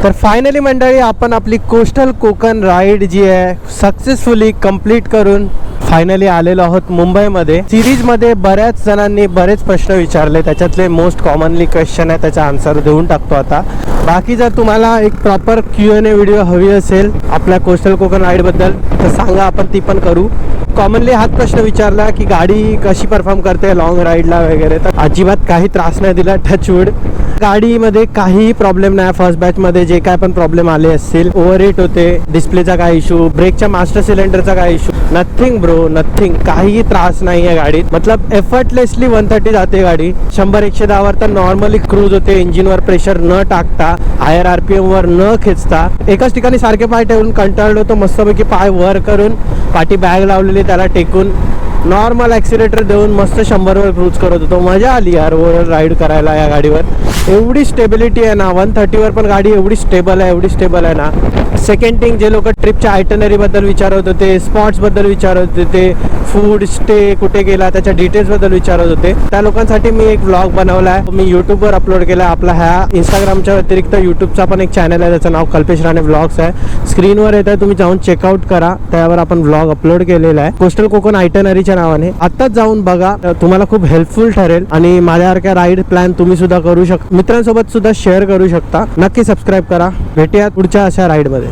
तर फायनली मंडळी आपण आपली कोस्टल कोकण राईड जी आहे सक्सेसफुली कंप्लीट करून फायनली आलेलो आहोत मुंबईमध्ये. सिरीजमध्ये बऱ्याच जणांनी बरेच प्रश्न विचारले, त्याच्यातले मोस्ट कॉमनली क्वेश्चन आहे, त्याचा आन्सर देऊन टाकतो आता. बाकी जर तुम्हाला एक प्रॉपर Q&A व्हिडिओ हवी असेल आपल्या कोस्टल कोकण राईडबद्दल तर सांगा, आपण ती पण करू. कॉमनली हाच प्रश्न विचारला की गाडी कशी परफॉर्म करते लॉंग राईडला वगैरे, तर अजिबात काही त्रास नाही दिला, टचवूड. गाडीमध्ये काहीही प्रॉब्लेम नाही. फर्स्ट बॅचमध्ये जे काय पण प्रॉब्लेम आले असतील, ओव्हरहीट होते, डिस्प्लेचा काय इशू, ब्रेकच्या मास्टर सिलेंडरचा काय इशू, नथिंग ब्रो, नथिंग. काहीही त्रास नाही आहे गाडीत. मतलब एफर्टलेसली 130 जाते गाडी. 100-110 वर तर नॉर्मली क्रूज होते, इंजिनवर प्रेशर न टाकता, हायर RPM वर न खेचता. एकाच ठिकाणी सारखे पाय ठेवून कंटाळलो तो मस्तपैकी पाय वर करून पाठी बॅग लावलेली त्याला टेकून नॉर्मल ॲक्सिलेटर देऊन मस्त 100 वर क्रूज करत होतो. मजा आली यार ओव्हरऑल राईड करायला या गाडीवर. एवढी स्टेबिलिटी आहे ना, 130 वर पण गाडी एवढी स्टेबल आहे, एवढी स्टेबल आहे ना. सेकंड थिंग, जे लोक ट्रिपच्या आयटनरीबद्दल विचारत होते, स्पॉट्सबद्दल विचारत होते, फूड स्टे कुठे गेला त्याच्या डिटेल्सबद्दल विचारत होते, त्या लोकांसाठी मी एक व्लॉग बनवला आहे, मी यूट्यूबवर अपलोड केला. आपला ह्या इंस्टाग्रामच्या व्यतिरिक्त यूट्यूबचा पण एक चॅनल आहे, त्याचं नाव कल्पेश राणे व्लॉग्स आहे. स्क्रीनवर येतं, तुम्ही जाऊन चेकआउट करा, त्यावर आपण व्लॉग अपलोड केलेला आहे कोस्टल कोकण आयटनरीच्या नावाने. आत्ताच जाऊन बघा, तुम्हाला खूप हेल्पफुल ठरेल आणि माझ्यासारख्या राईड प्लॅन तुम्ही सुद्धा करू शकता, मित्रांसोबत सुद्धा शेअर करू शकता. नक्की सबस्क्राईब करा. भेटूयात पुढच्या अशा राईडमध्ये.